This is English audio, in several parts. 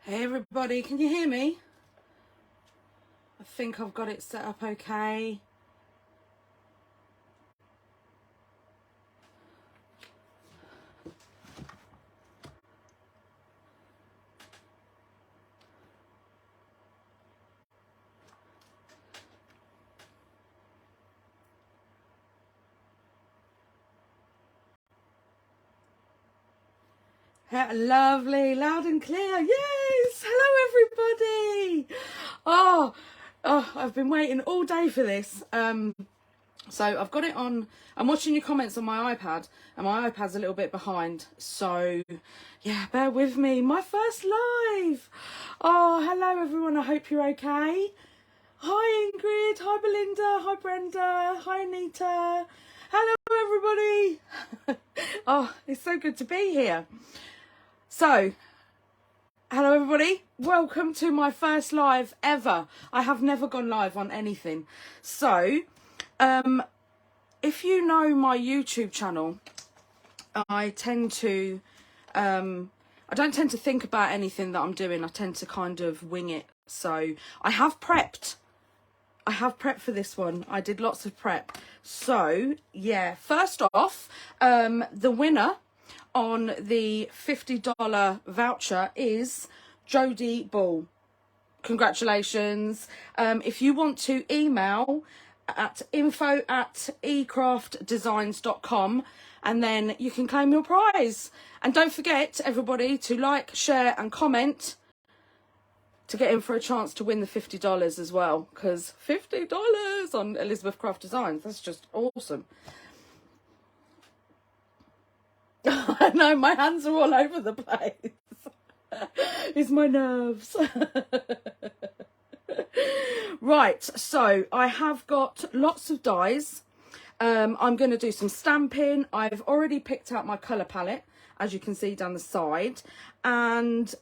Hey everybody, can you hear me? I think I've got it set up okay. Lovely, loud and clear. Yes, hello everybody. Oh, I've been waiting all day for this. So I've got it on, I'm watching your comments on my iPad, and my iPad's a little bit behind. So yeah, bear with me. My first live. Oh, hello everyone. I hope you're okay. Hi Ingrid, hi Belinda, hi Brenda, hi Anita. Hello everybody. Oh, it's so good to be here. So, hello everybody, welcome to my first live ever. I have never gone live on anything. So, if you know my YouTube channel, I tend to, I don't tend to think about anything that I'm doing. I tend to kind of wing it. So, I have prepped for this one. I did lots of prep. So, yeah, first off, the winner on the $50 voucher is Jodie Ball. Congratulations. If you want to email at info@ecraftdesigns.com, and then you can claim your prize. And don't forget, everybody, to like, share and comment to get in for a chance to win the $50 as well, because $50 on Elizabeth Craft Designs, that's just awesome. I know, my hands are all over the place. It's my nerves. Right, so I have got lots of dies. I'm going to do some stamping. I've already picked out my colour palette, as you can see down the side. And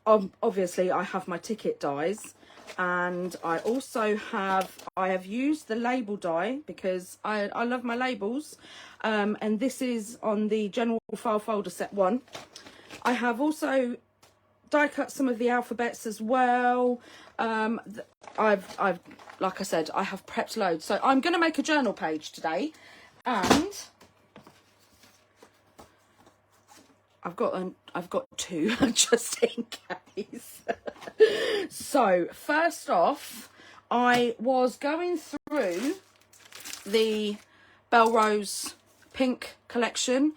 obviously I have my ticket dies. And I also have used the label die because I love my labels. And this is on the general file folder set 1. I have also die cut some of the alphabets as well. I've like I said, I have prepped loads. So I'm going to make a journal page today, and I've got 2 just in case. So first off, I was going through the Bellrose pink collection,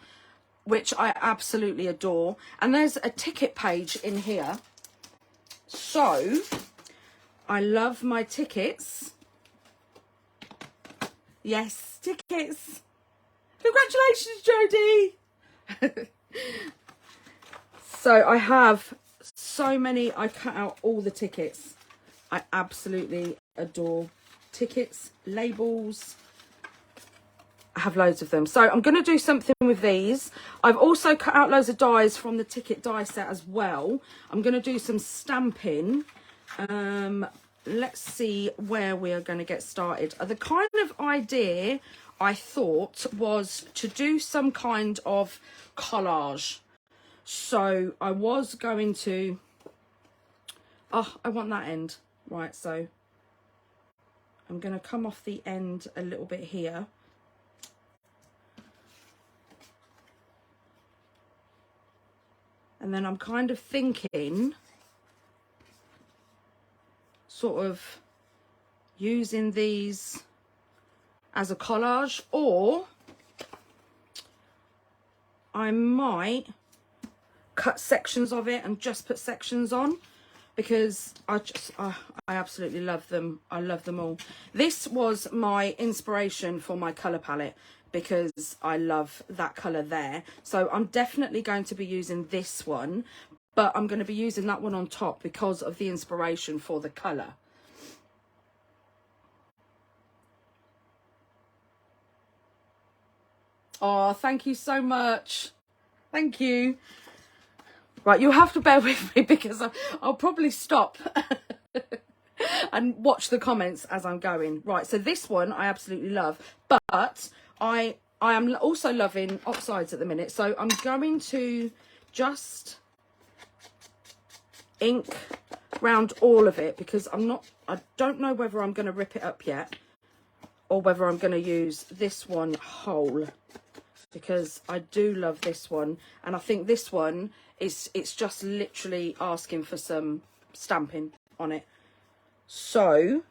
which I absolutely adore, and there's a ticket page in here. So I love my tickets. Yes, tickets. Congratulations, Jodie. So I have so many. I cut out all the tickets. I absolutely adore tickets, labels. I have loads of them. So I'm going to do something with these. I've also cut out loads of dies from the ticket die set as well. I'm going to do some stamping. Let's see where we are going to get started. The kind of idea I thought was to do some kind of collage. So I was going to, oh, I want that end. Right, so I'm going to come off the end a little bit here. And then I'm kind of thinking, sort of using these as a collage, or I might cut sections of it and just put sections on, because I absolutely love them. I love them all. This was my inspiration for my colour palette, because I love that colour there. So I'm definitely going to be using this one, but I'm going to be using that one on top because of the inspiration for the colour. Oh, thank you so much. Thank you. Right, you'll have to bear with me because I'll probably stop and watch the comments as I'm going. Right, so this one I absolutely love, but I am also loving oxides at the minute. So I'm going to just ink round all of it, because I don't know whether I'm going to rip it up yet or whether I'm going to use this one whole, because I do love this one, and I think this one it's just literally asking for some stamping on it. So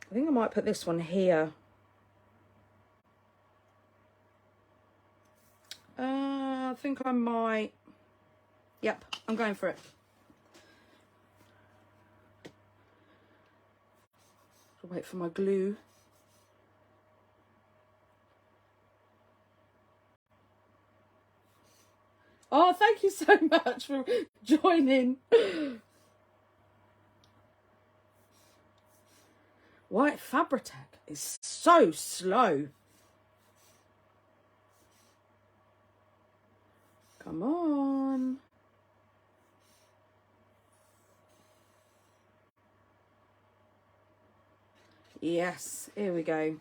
I think I might put this one here. I think I might. Yep, I'm going for it. I'll wait for my glue. Oh, thank you so much for joining. White Fabritech is so slow. Come on. Yes, here we go.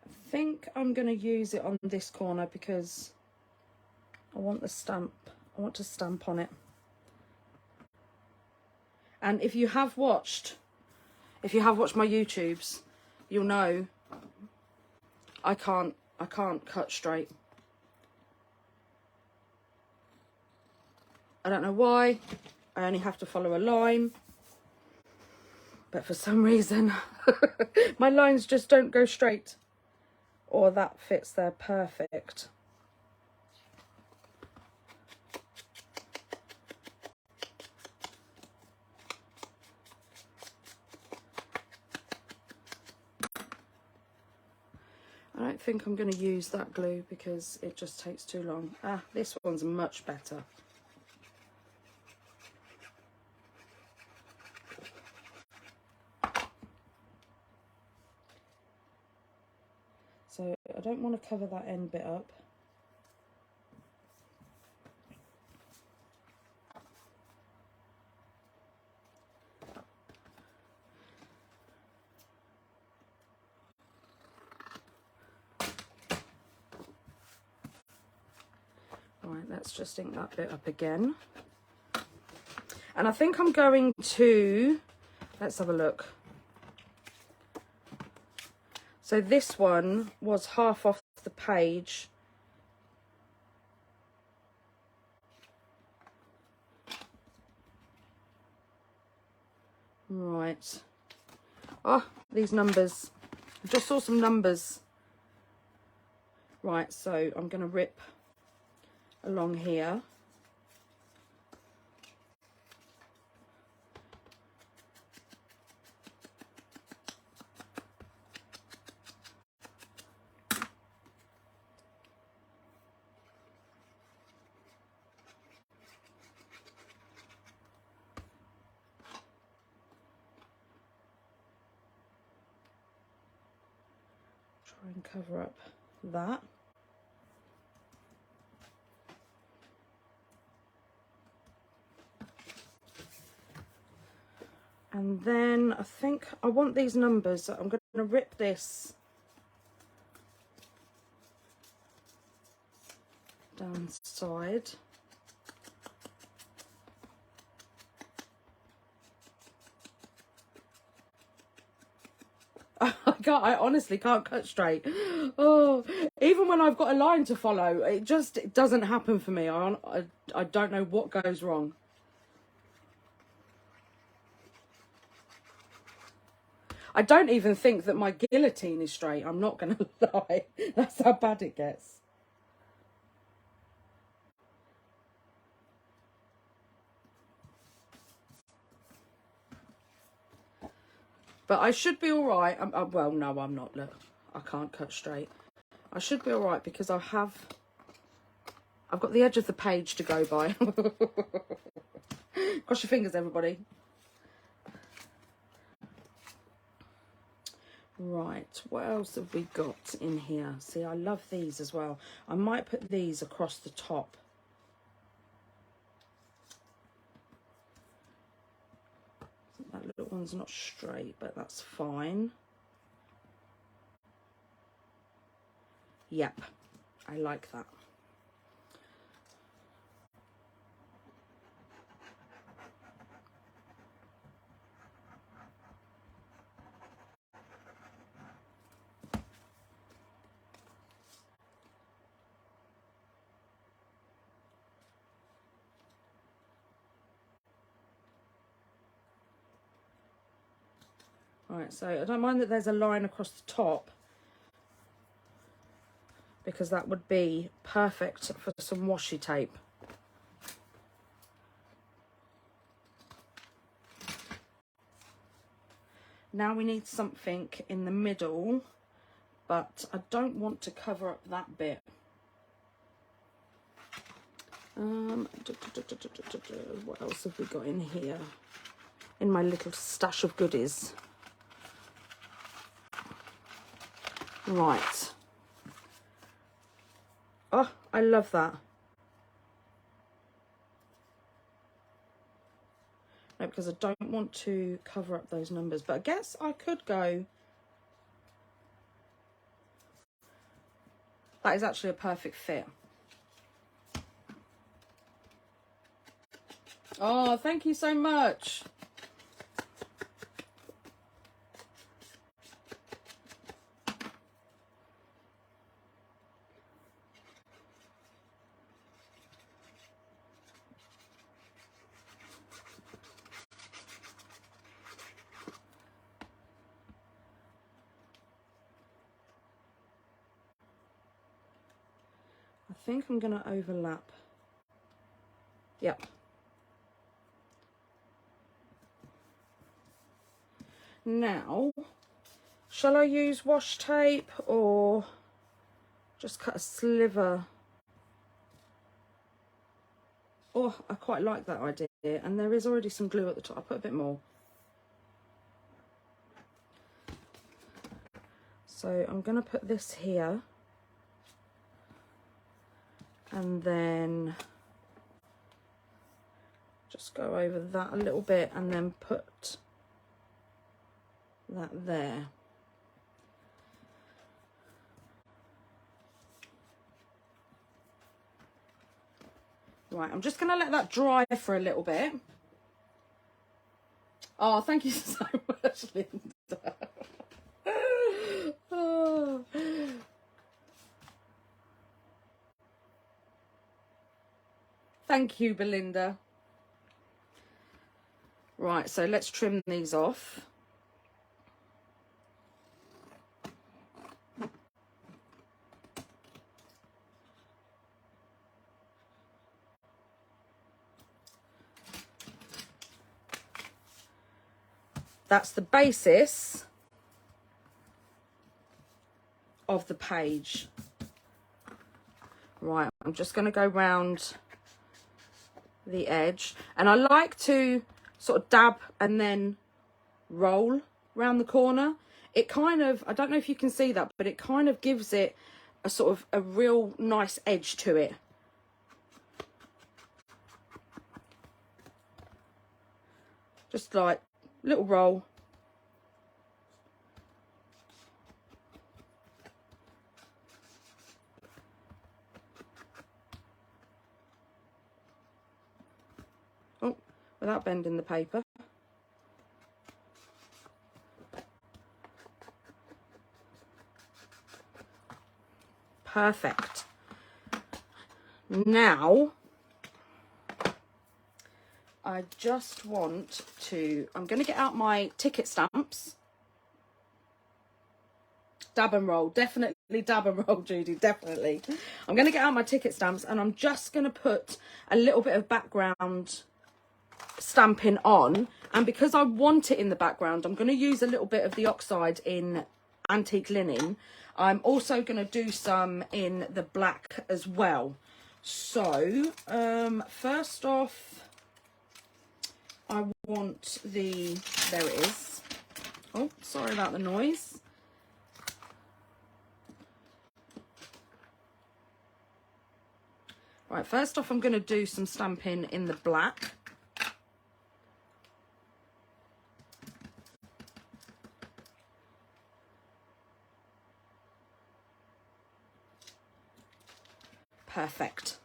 I think I'm going to use it on this corner because I want the stamp. I want to stamp on it. And if you have watched my YouTubes, you'll know I can't cut straight. I don't know why. I only have to follow a line. But for some reason, my lines just don't go straight. Or that fits there perfect. I don't think I'm going to use that glue because it just takes too long. Ah, this one's much better. So I don't want to cover that end bit up. Right, let's just ink that bit up again. And I think I'm going to, let's have a look. So this one was half off the page. Right. Oh, these numbers. I just saw some numbers. Right, so I'm going to rip along here. Try and cover up that. And then I think I want these numbers. I'm going to rip this down the side. I honestly can't cut straight. Oh, even when I've got a line to follow, it doesn't happen for me. I don't know what goes wrong. I don't even think that my guillotine is straight. I'm not going to lie. That's how bad it gets. But I should be all right. Well, no, I'm not. Look, I can't cut straight. I should be all right because I've got the edge of the page to go by. Cross your fingers, everybody. Right, what else have we got in here? See, I love these as well. I might put these across the top. That one's not straight, but that's fine. Yep, I like that. Right, so I don't mind that there's a line across the top, because that would be perfect for some washi tape. Now we need something in the middle, but I don't want to cover up that bit. What else have we got in here? In my little stash of goodies. Right. Oh, I love that. No, because I don't want to cover up those numbers, but I guess I could go. That is actually a perfect fit. Oh, thank you so much. I think I'm going to overlap. Yep. Now, shall I use washi tape or just cut a sliver? Oh, I quite like that idea. And there is already some glue at the top. I'll put a bit more. So I'm going to put this here. And then just go over that a little bit and then put that there. Right, I'm just going to let that dry for a little bit. Oh, thank you so much, Linda. Oh. Thank you, Belinda. Right, so let's trim these off. That's the basis of the page. Right, I'm just going to go round the edge, and I like to sort of dab and then roll round the corner. It kind of, I don't know if you can see that, but it kind of gives it a sort of a real nice edge to it. Just like little roll. Oh, without bending the paper. Perfect. Now, I just want to, I'm going to get out my ticket stamps. Dab and roll, definitely dab and roll, Judy, definitely. I'm going to get out my ticket stamps and I'm just going to put a little bit of background stamping on. And because I want it in the background, I'm going to use a little bit of the oxide in antique linen. I'm also going to do some in the black as well. So, first off, I want the, there it is. Oh, sorry about the noise. Right, first off, I'm going to do some stamping in the black. Perfect.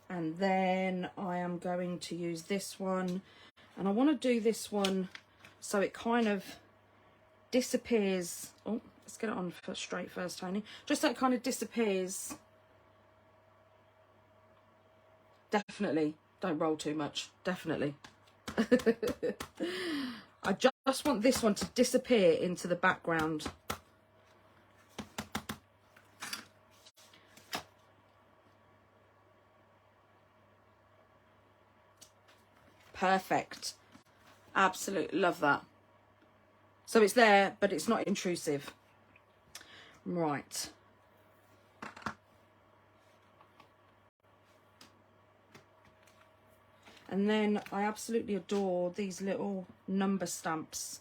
And then I am going to use this one, and I want to do this one so it kind of disappears. Oh, let's get it on straight first, Tony. Just so it kind of disappears. Definitely. Don't roll too much. Definitely. I just want this one to disappear into the background. Perfect. Absolutely love that. So it's there, but it's not intrusive. Right. And then I absolutely adore these little number stamps.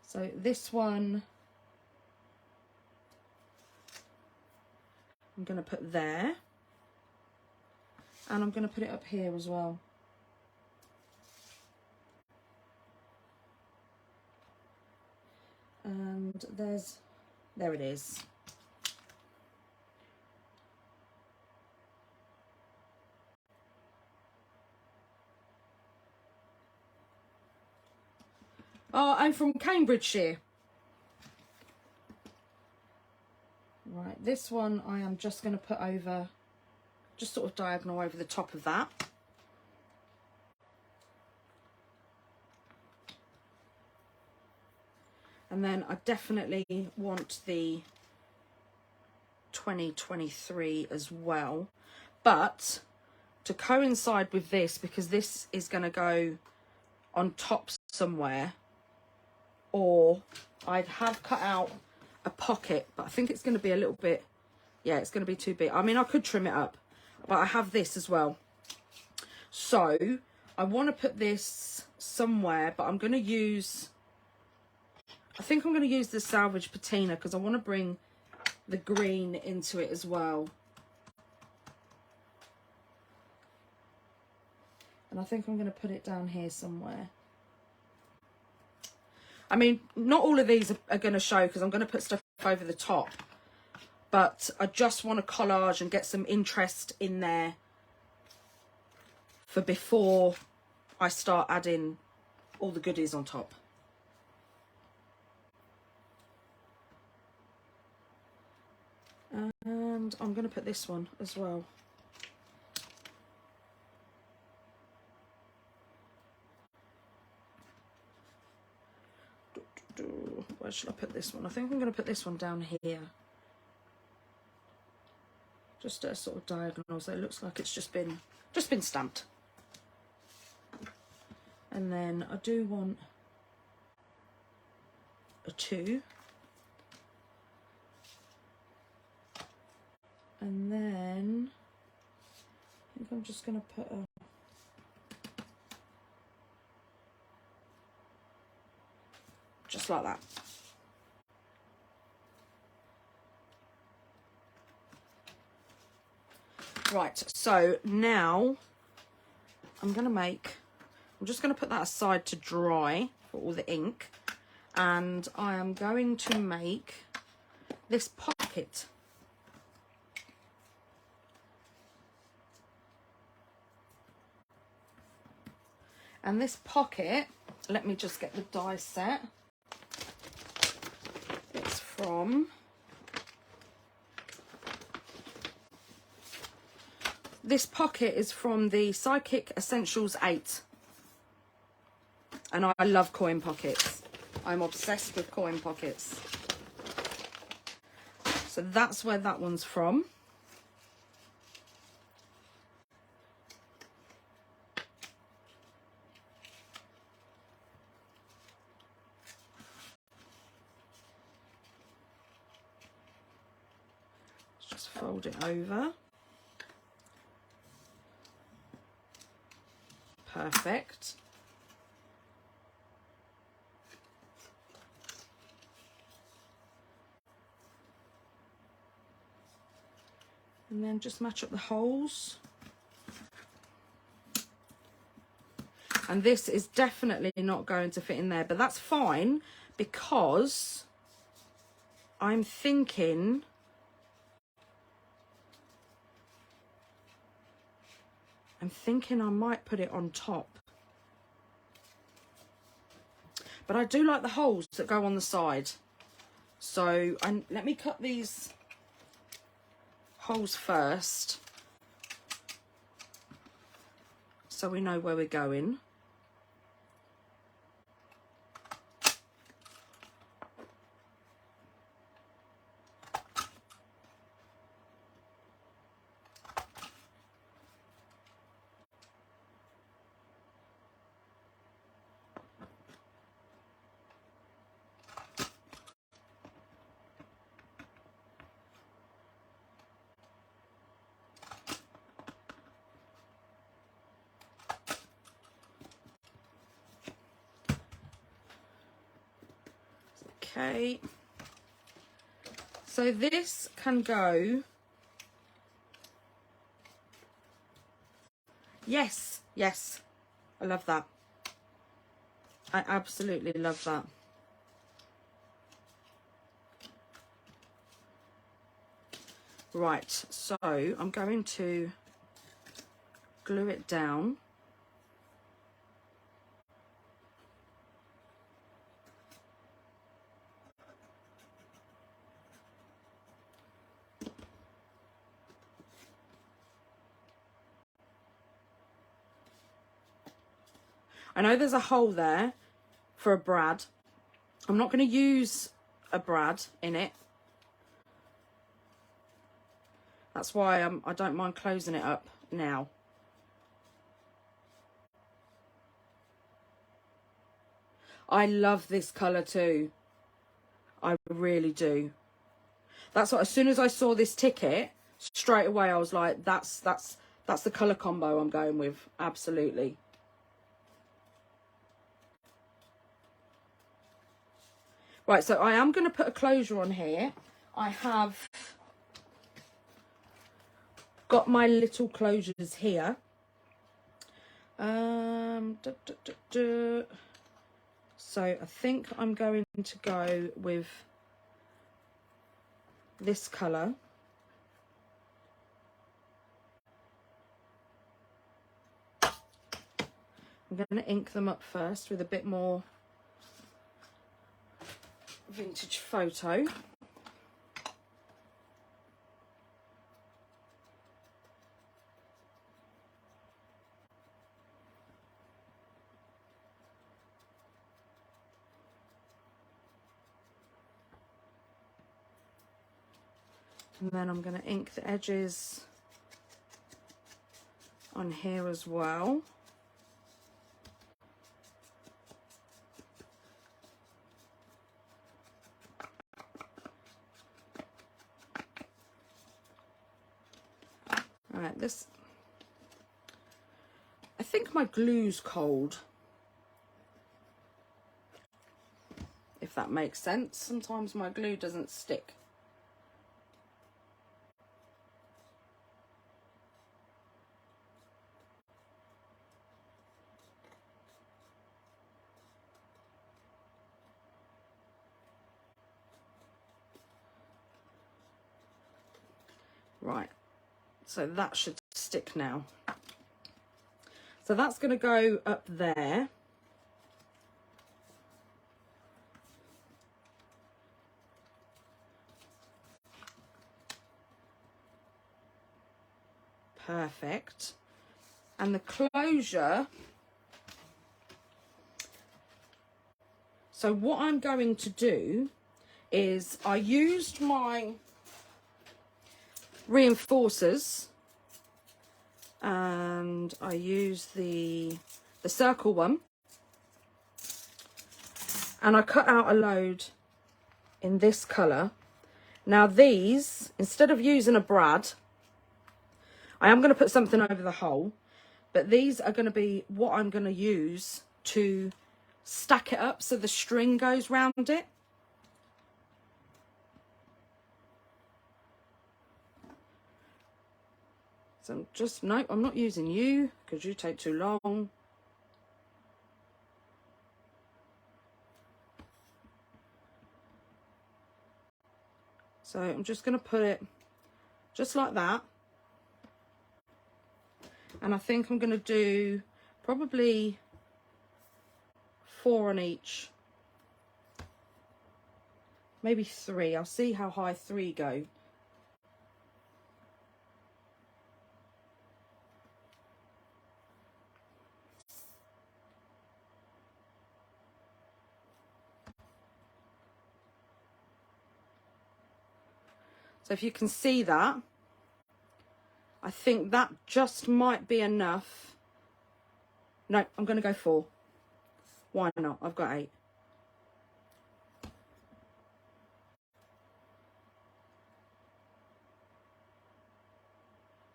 So this one, I'm going to put there. And I'm going to put it up here as well. And there it is. Oh, I'm from Cambridgeshire. Right, this one I am just going to put over, just sort of diagonal over the top of that. And then I definitely want the 2023 as well. But to coincide with this, because this is going to go on top somewhere, or I'd have cut out a pocket, but I think it's going to be a little bit, yeah, it's going to be too big. I mean, I could trim it up, but I have this as well. So I want to put this somewhere, but I'm going to use, I think I'm going to use the salvage patina because I want to bring the green into it as well. And I think I'm going to put it down here somewhere. I mean, not all of these are going to show because I'm going to put stuff over the top. But I just want to collage and get some interest in there for before I start adding all the goodies on top. And I'm going to put this one as well. Where should I put this one? I think I'm going to put this one down here. Just a sort of diagonal, so it looks like it's just been stamped. And then I do want a 2. And then I think I'm just going to put a, just like that. Right, so now I'm just going to put that aside to dry for all the ink, and I am going to make this pocket. And this pocket, let me just get the die set. It's from, this pocket is from the Sidekick Essentials 8. And I love coin pockets. I'm obsessed with coin pockets. So that's where that one's from. Just fold it over. Perfect. And then just match up the holes. And this is definitely not going to fit in there, but that's fine because I'm thinking I might put it on top. But I do like the holes that go on the side. So let me cut these holes first so we know where we're going. Okay, so this can go, yes, I love that. I absolutely love that. Right, so I'm going to glue it down. I know there's a hole there for a brad. I'm not going to use a brad in it. That's why I don't mind closing it up now. I love this colour too. I really do. That's what, as soon as I saw this ticket, straight away I was like, that's the colour combo I'm going with. Absolutely. Right, so I am going to put a closure on here. I have got my little closures here. So I think I'm going to go with this colour. I'm going to ink them up first with a bit more vintage photo. And then I'm going to ink the edges on here as well. All right, this, I think my glue's cold, if that makes sense. Sometimes my glue doesn't stick. Right, so that should stick now. So that's going to go up there. Perfect. And the closure, so what I'm going to do is I used my reinforcers and I used the circle one, and I cut out a load in this colour. Now these, instead of using a brad, I am going to put something over the hole, but these are going to be what I'm going to use to stack it up so the string goes round it. So I'm just, no, I'm not using you because you take too long. So I'm just going to put it just like that. And I think I'm going to do probably 4 on each. Maybe 3. I'll see how high 3 go. So if you can see that, I think that just might be enough. No, I'm going to go 4. Why not? I've got 8.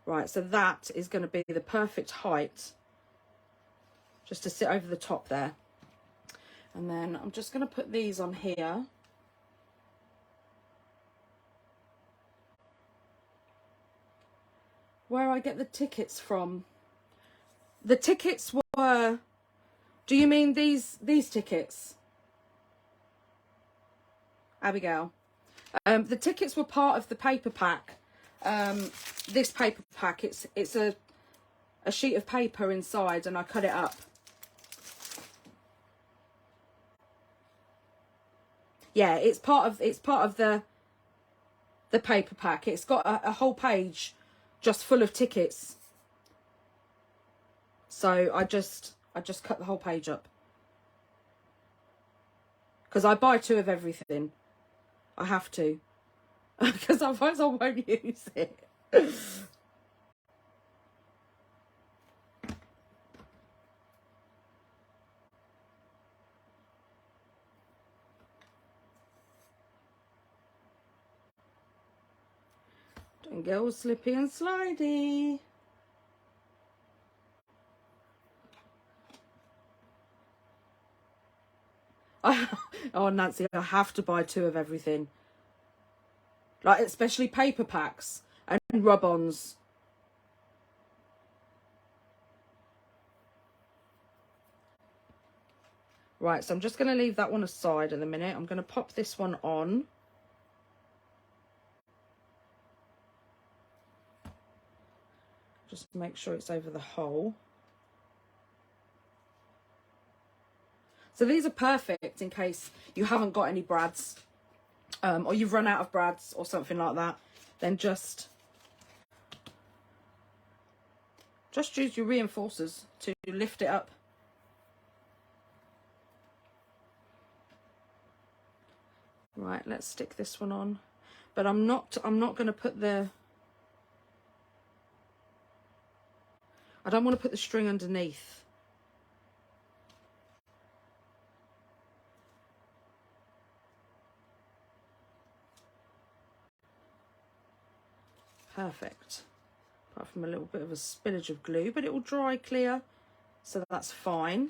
Right, so that is going to be the perfect height just to sit over the top there. And then I'm just going to put these on here. Where I get the tickets from. The tickets were, do you mean these tickets? Abigail. The tickets were part of the paper pack. This paper pack, it's a sheet of paper inside, and I cut it up. Yeah, it's part of the paper pack. It's got a whole page just full of tickets. So I just cut the whole page up. Because I buy 2 of everything. I have to. Because otherwise I won't use it. Don't get all slippy and slidey. Oh, Nancy, I have to buy 2 of everything. Like, especially paper packs and rub-ons. Right, so I'm just going to leave that one aside in a minute. I'm going to pop this one on. Just make sure it's over the hole. So these are perfect in case you haven't got any brads, or you've run out of brads or something like that. Then just use your reinforcers to lift it up. Right, let's stick this one on. But I'm not going to put the... I don't want to put the string underneath. Perfect. Apart from a little bit of a spillage of glue, but it will dry clear, so that's fine.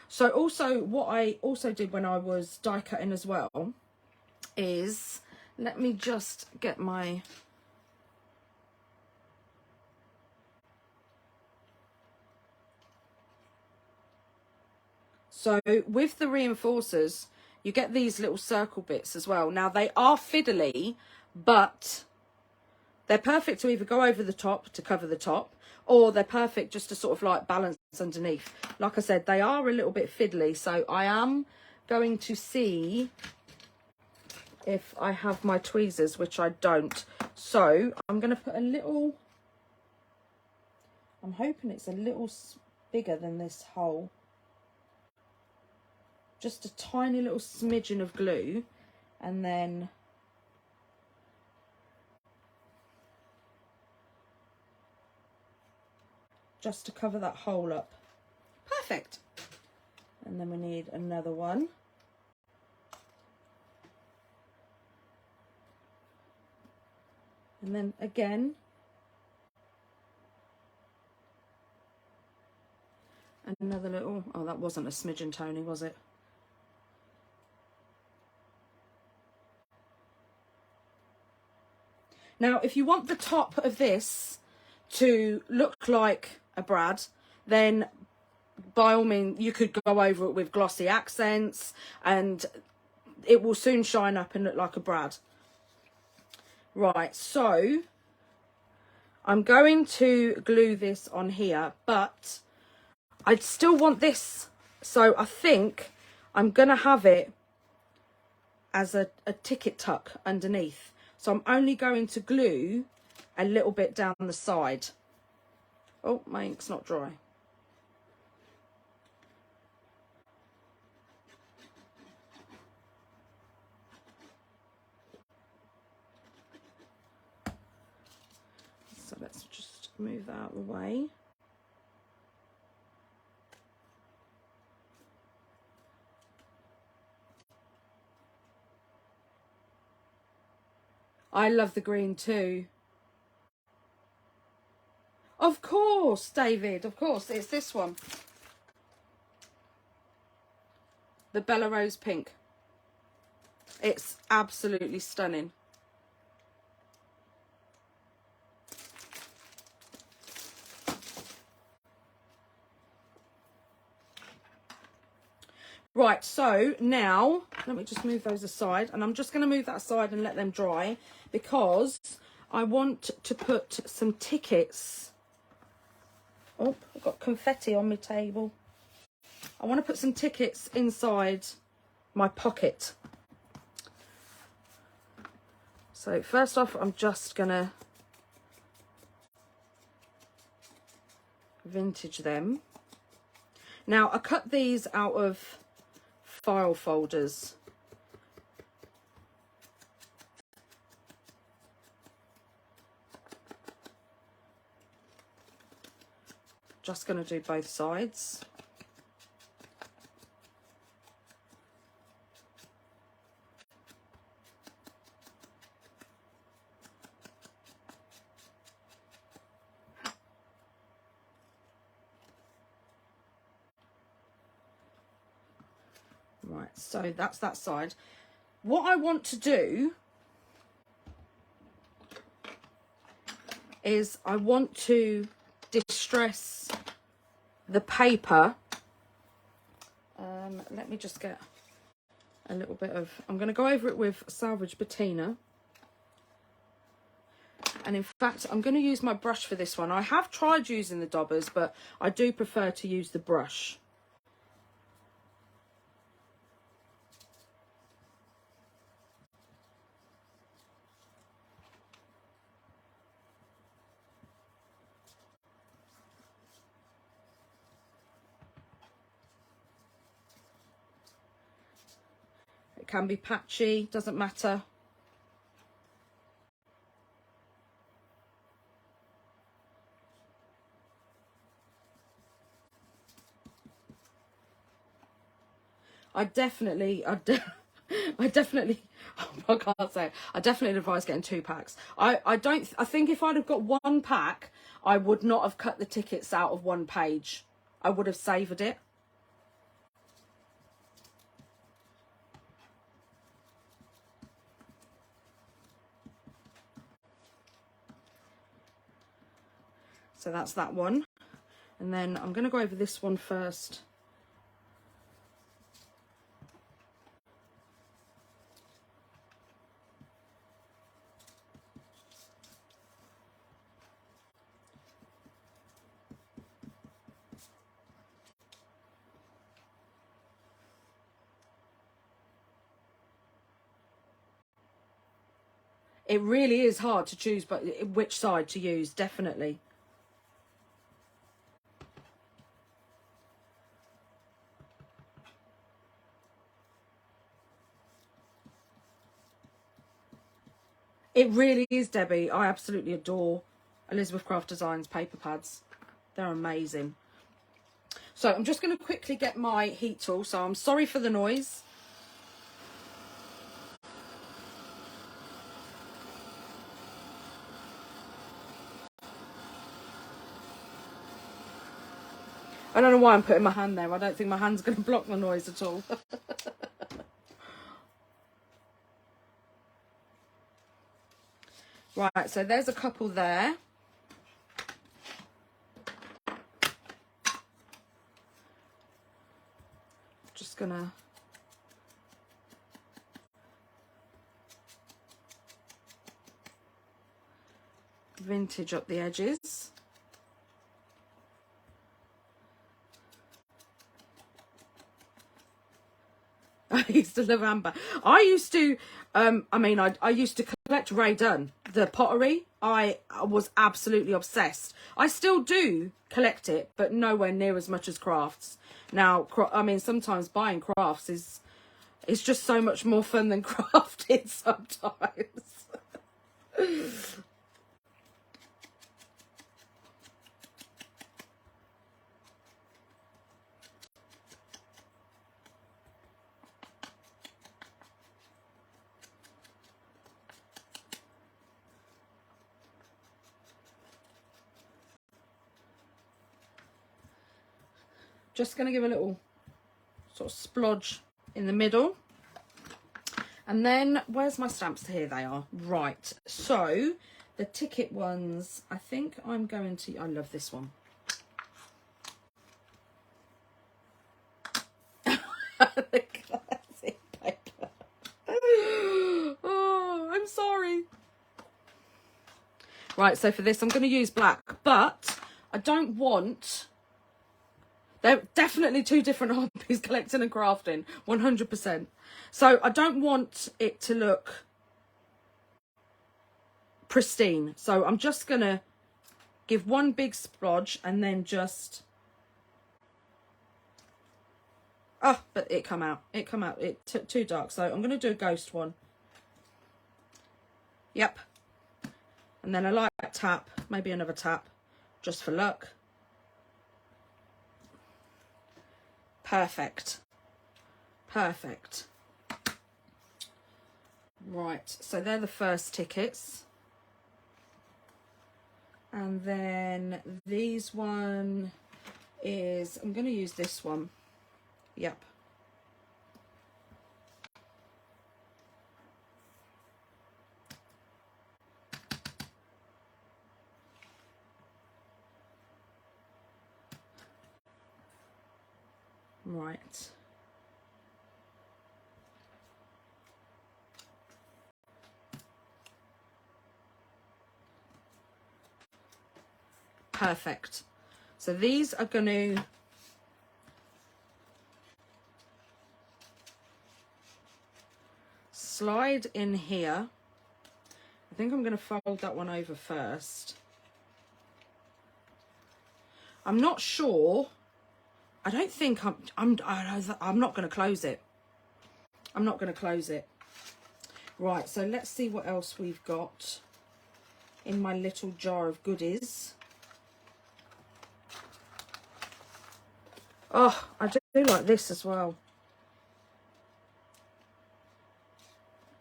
So also, what I also did when I was die cutting as well is, let me just get my... So with the reinforcers, you get these little circle bits as well. Now they are fiddly, but they're perfect to either go over the top to cover the top, or they're perfect just to sort of like balance underneath. Like I said, they are a little bit fiddly, so I am going to see if I have my tweezers, which I don't. So I'm going to put a little, I'm hoping it's a little bigger than this hole. Just a tiny little smidgen of glue, and then just to cover that hole up. Perfect. And then we need another one. And then again, another little, oh, that wasn't a smidgen, Tony, was it? Now, if you want the top of this to look like a brad, then by all means, you could go over it with glossy accents and it will soon shine up and look like a Brad. Right, so I'm going to glue this on here, but I still want this. So I think I'm going to have it as a ticket tuck underneath. So I'm only going to glue a little bit down the side. Oh, my ink's not dry. So let's just move that out of the way. I love the green too. Of course, David, of course, it's this one. The Bellrose pink. It's absolutely stunning. Right, so now, let me just move those aside. And I'm just going to move that aside and let them dry because I want to put some tickets. Oh, I've got confetti on my table. I want to put some tickets inside my pocket. So first off, I'm just going to vintage them. Now, I cut these out of file folders. Just going to do both sides. Right, so that's that side. What I want to do is I want to distress the paper. Let me just get a little bit of, I'm going to go over it with Salvage Patina. And in fact, I'm going to use my brush for this one. I have tried using the daubers, but I do prefer to use the brush. It can be patchy, doesn't matter. I definitely, I definitely, I can't say, I definitely advise getting 2 packs. I think if I'd have got 1 pack, I would not have cut the tickets out of 1 page. I would have savoured it. So that's that one. And then I'm going to go over this one first. It really is hard to choose but which side to use, definitely. It really is, Debbie. I absolutely adore Elizabeth Craft Designs paper pads. They're amazing. So I'm just going to quickly get my heat tool. So I'm sorry for the noise. I don't know why I'm putting my hand there. I don't think my hand's going to block the noise at all. Right, so there's a couple there. Just gonna vintage up the edges. I used to love amber. I used to, I used to collect Ray Dunn, the pottery. I was absolutely obsessed. I still do collect it, but nowhere near as much as crafts. Now, I mean, sometimes buying crafts is just so much more fun than crafting sometimes. Just going to give a little sort of splodge in the middle. And then, where's my stamps? Here they are. Right. So, the ticket ones, I think I'm going to... I love this one. The classic paper. Oh, I'm sorry. Right, so for this, I'm going to use black. But I don't want... They're definitely two different hobbies, collecting and crafting, 100%. So I don't want it to look pristine. So I'm just going to give one big splodge and then just... Oh, but it come out. It come out. It took too dark. So I'm going to do a ghost one. Yep. And then a light tap, maybe another tap, just for luck. Perfect. Perfect. Right, so they're the first tickets. And then these one is, I'm going to use this one. Yep. Right. Perfect. So these are going to slide in here. I think I'm going to fold that one over first. I'm not sure. I don't think I'm not going to close it. I'm not going to close it. Right, so let's see what else we've got in my little jar of goodies. Oh, I do like this as well.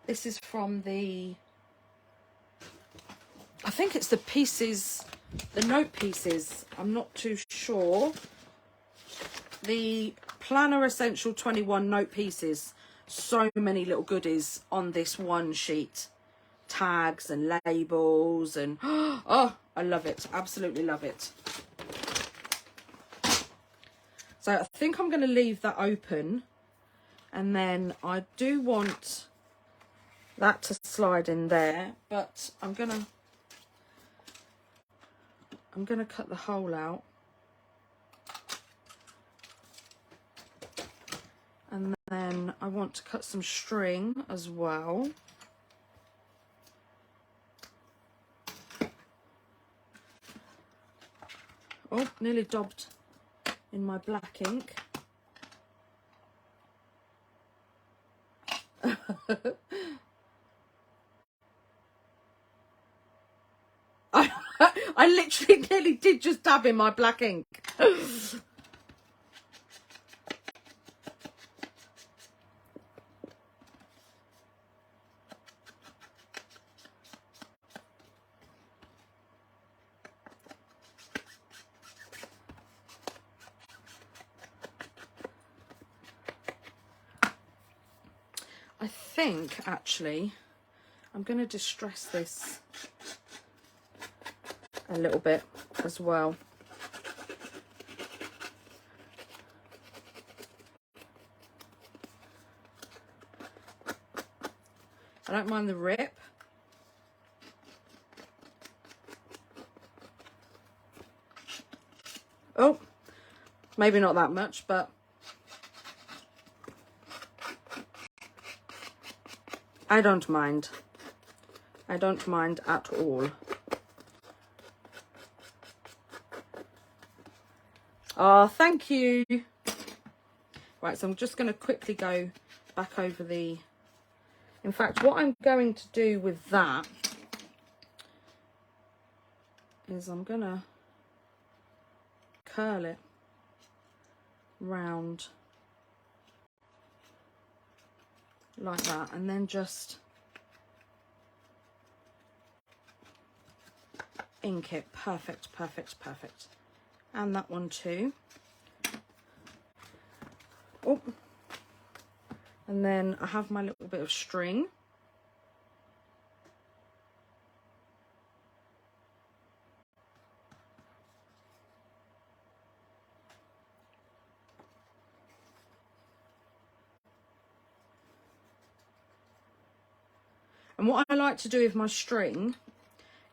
This is from the, I think it's the pieces, the note pieces. I'm not too sure. The Planner Essential 21 note pieces. So many little goodies on this one sheet. Tags and labels and, oh, I love it. Absolutely love it. So I think I'm going to leave that open. And then I do want that to slide in there. But I'm going to cut the hole out. And then I want to cut some string as well. Oh, nearly daubed in my black ink. I literally nearly did just dab in my black ink. I think actually I'm going to distress this a little bit as well. I don't mind the rip. Oh, maybe not that much, but I don't mind. I don't mind at all. Oh, thank you. Right, so I'm just going to quickly go back over the... In fact, what I'm going to do with that is I'm going to curl it round like that, and then just ink it. Perfect, perfect, perfect. And that one too. Oh, and then I have my little bit of string. And what I like to do with my string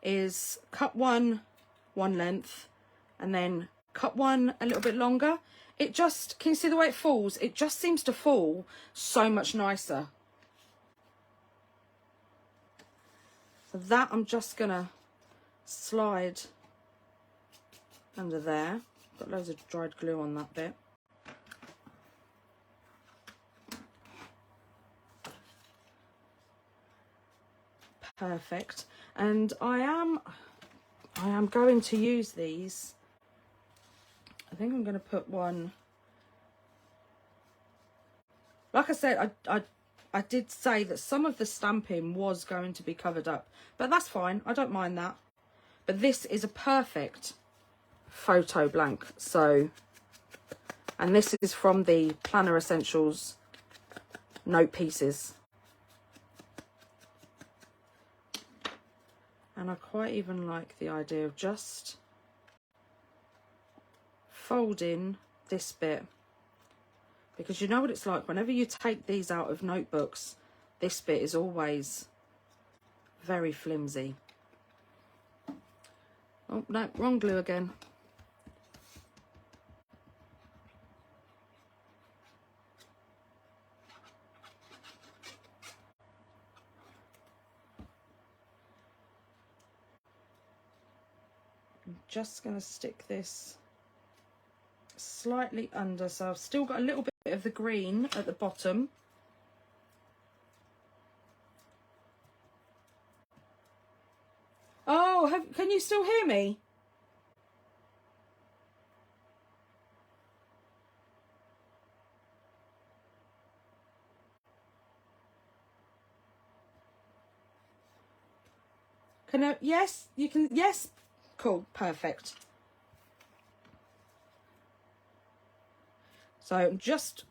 is cut one length, and then cut one a little bit longer. It just, can you see the way it falls? It just seems to fall so much nicer. So that I'm just gonna slide under there. Got loads of dried glue on that bit. Perfect. And I am going to use these. I think I'm going to put one. Like I said, I did say that some of the stamping was going to be covered up, but that's fine. I don't mind that. But this is a perfect photo blank. So, and this is from the Planner Essentials note pieces. And I quite even like the idea of just folding this bit, because you know what it's like whenever you take these out of notebooks, this bit is always very flimsy. Oh no, wrong glue again. I'm just going to stick this slightly under, so I've still got a little bit of the green at the bottom. Oh, can you still hear me? Can I, yes, you can, yes, cool, perfect. So I'm just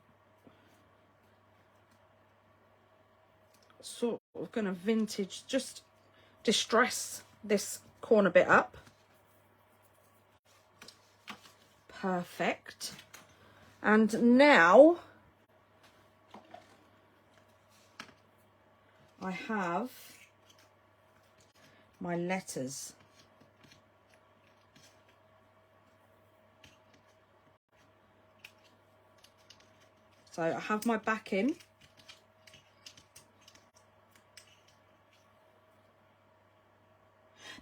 sort of going to vintage, just distress this corner bit up. Perfect. And now I have my letters. So I have my backing.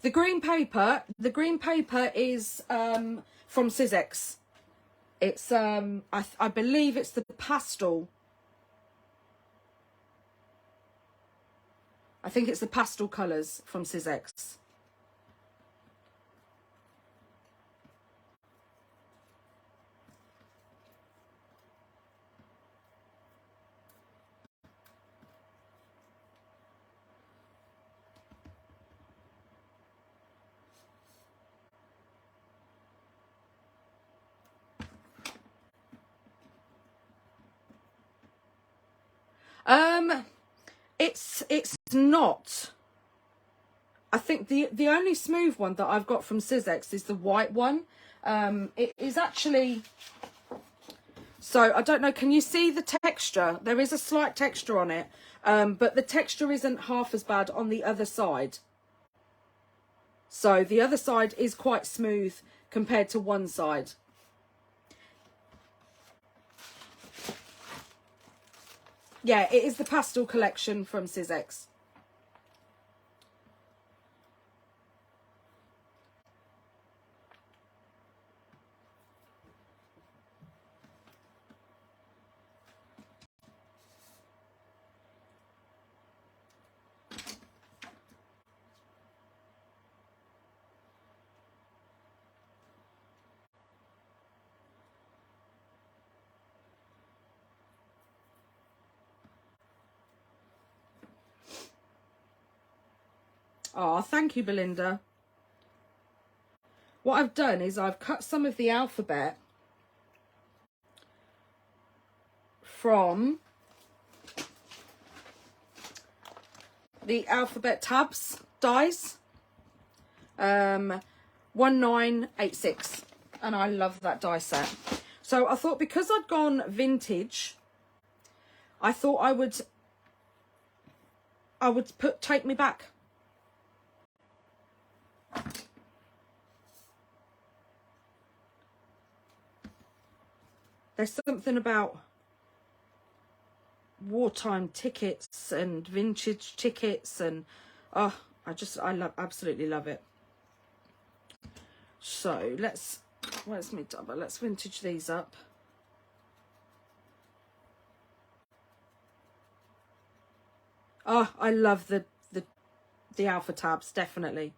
The green paper is from Sidekick. It's I believe it's the pastel. I think it's the pastel colours from Sidekick. It's not. I think the only smooth one that I've got from Sidekick is the white one. It is actually, So I don't know, can you see the texture? There is a slight texture on it, but the texture isn't half as bad on the other side. So the other side is quite smooth compared to one side. Yeah, it is the pastel collection from Sizex. Oh, thank you, Belinda. What I've done is I've cut some of the alphabet from the alphabet tabs dies, 1986, and I love that die set. So I thought, because I'd gone vintage, I thought I would put Take Me Back. There's something about wartime tickets and vintage tickets, and oh, absolutely love it. So where's me double? Let's vintage these up. Oh, I love the alpha tabs, definitely.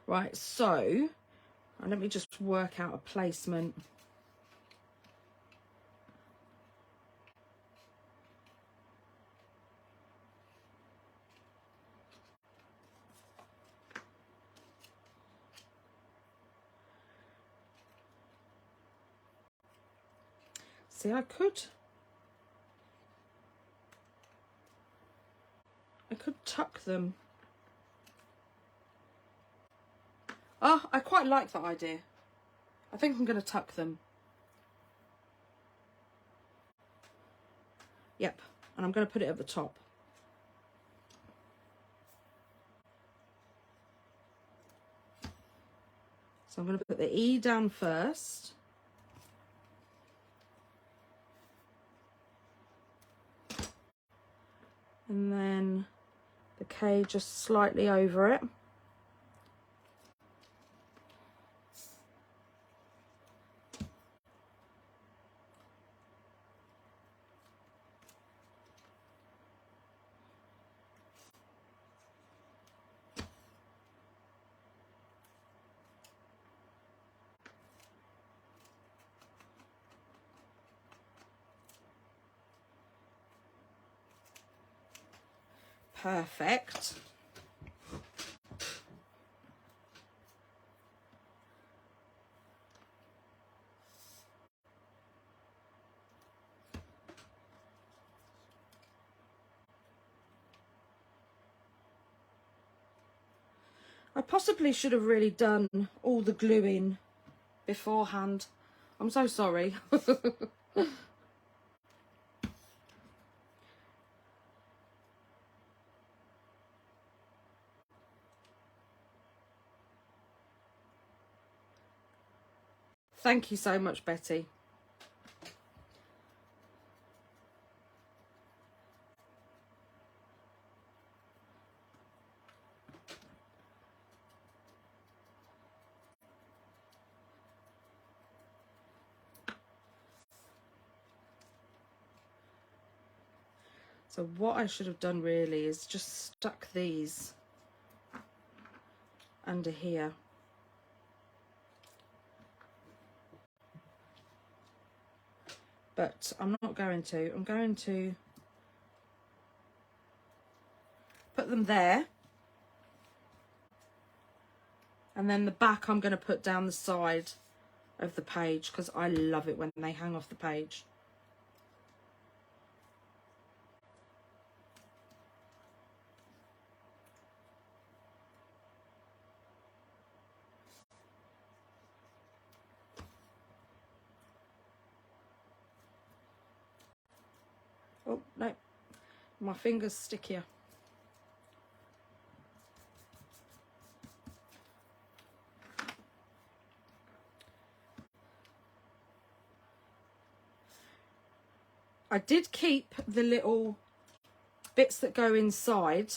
Right, so let me just work out a placement. See, I could tuck them. Oh, I quite like that idea. I think I'm going to tuck them. Yep, and I'm going to put it at the top. So I'm going to put the E down first. And then the K just slightly over it. Perfect. I possibly should have really done all the gluing beforehand. I'm so sorry. Thank you so much, Betty. So what I should have done really is just stuck these under here. But I'm not going to. I'm going to put them there. And then the back I'm going to put down the side of the page because I love it when they hang off the page. Oh, no, my finger's stickier. I did keep the little bits that go inside,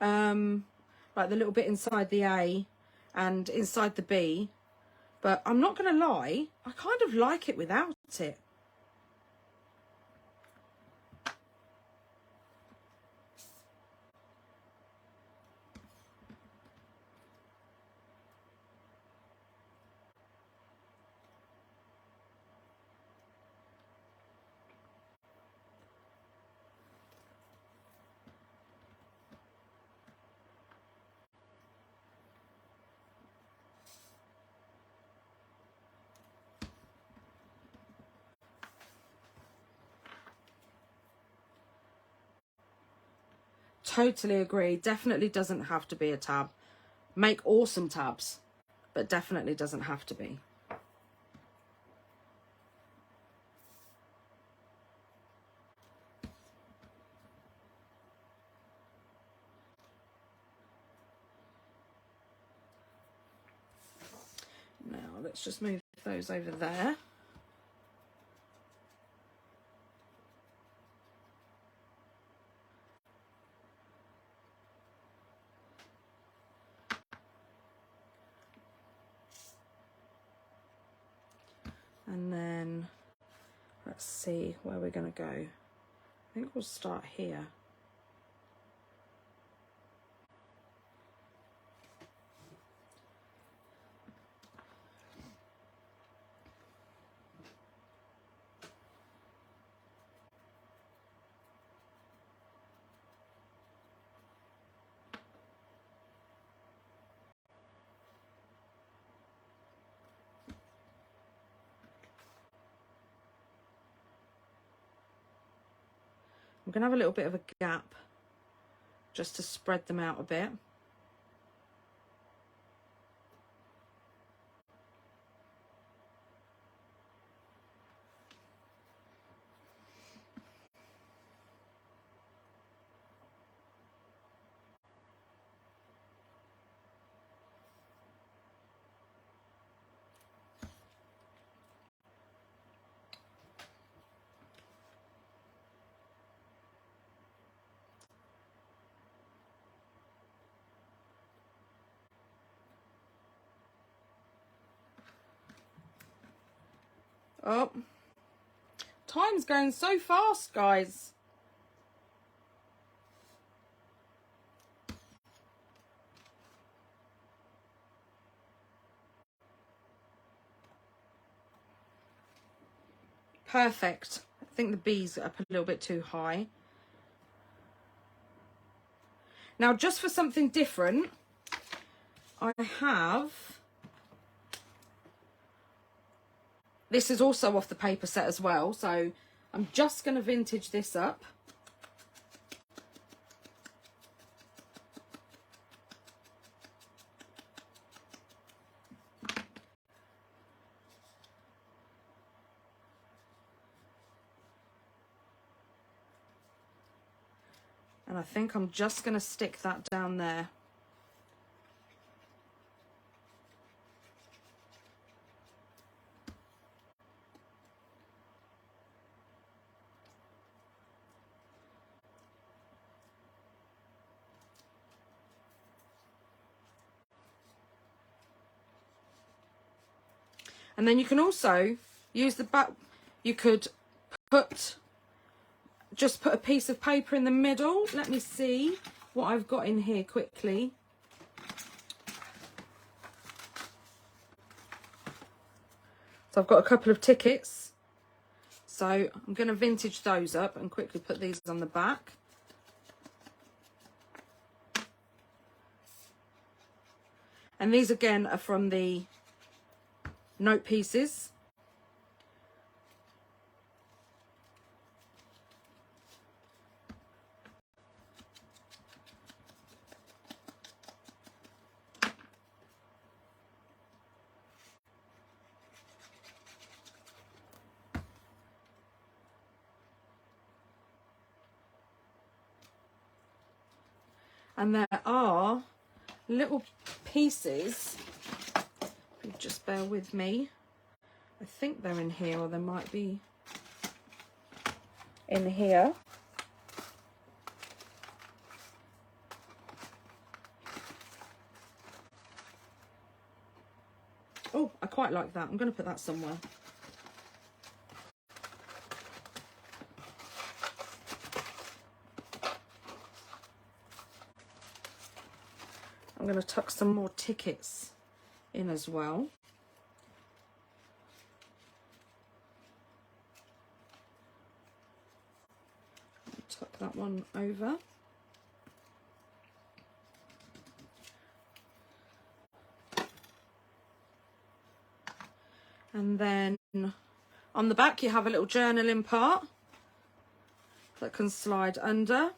like the little bit inside the A and inside the B, but I'm not going to lie, I kind of like it without it. Totally agree. Definitely doesn't have to be a tab. Make awesome tabs, but definitely doesn't have to be. Now let's just move those over there. And then let's see where we're going to go. I think we'll start here. I'm going to have a little bit of a gap just to spread them out a bit. Oh, time's going so fast, guys. Perfect. I think the B's are up a little bit too high. Now, just for something different, I have... This is also off the paper set as well, so I'm just going to vintage this up. And I think I'm just going to stick that down there. And then you can also use the back, you could just put a piece of paper in the middle. Let me see what I've got in here quickly. So I've got a couple of tickets. So I'm going to vintage those up and quickly put these on the back. And these again are from the note pieces. And there are little pieces, if you just bear with me. I think they're in here, or they might be in here. Oh, I quite like that. I'm going to put that somewhere. I'm going to tuck some more tickets in as well. Tuck that one over. And then on the back you have a little journaling part that can slide under.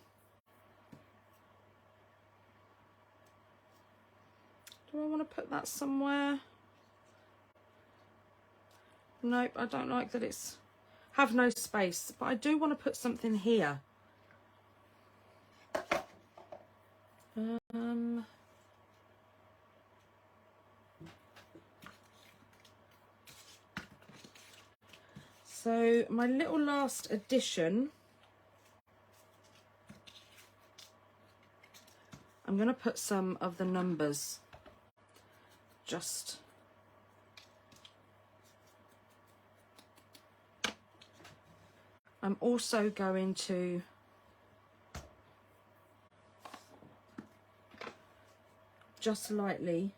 Do I want to put that somewhere? Nope, I don't like that it's have no space, but I do want to put something here. So my little last addition, I'm going to put some of the numbers just I'm also going to just lightly,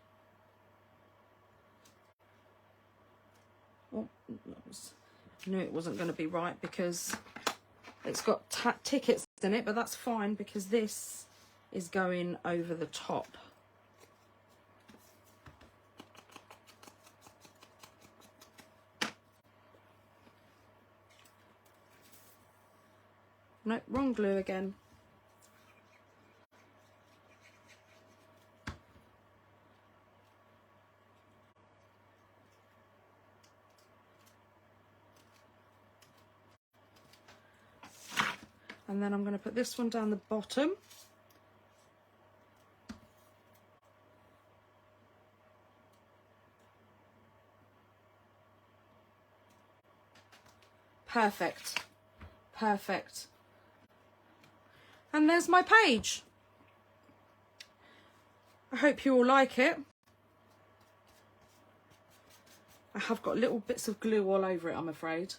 oh, I knew it wasn't going to be right because it's got tickets in it, but that's fine because this is going over the top. No, wrong glue again. And then I'm going to put this one down the bottom. Perfect. Perfect. And there's my page. I hope you all like it. I have got little bits of glue all over it, I'm afraid.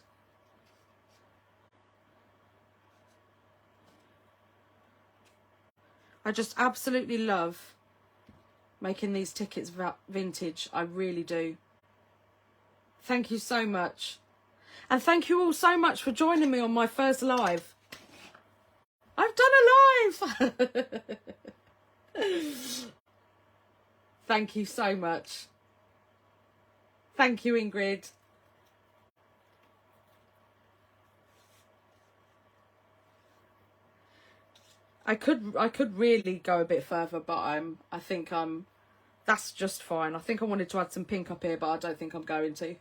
I just absolutely love making these tickets vintage. I really do. Thank you so much. And thank you all so much for joining me on my first live. I've done a live. Thank you so much. Thank you, Ingrid. I could really go a bit further, but I think that's just fine. I think I wanted to add some pink up here, but I don't think I'm going to.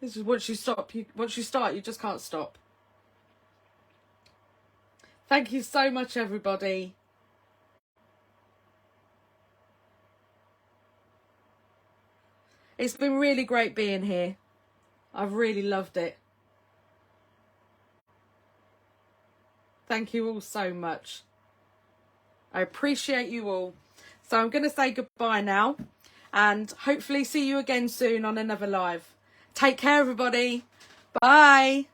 This is once you start, you just can't stop. Thank you so much, everybody. It's been really great being here. I've really loved it. Thank you all so much. I appreciate you all. So I'm going to say goodbye now and hopefully see you again soon on another live. Take care, everybody. Bye.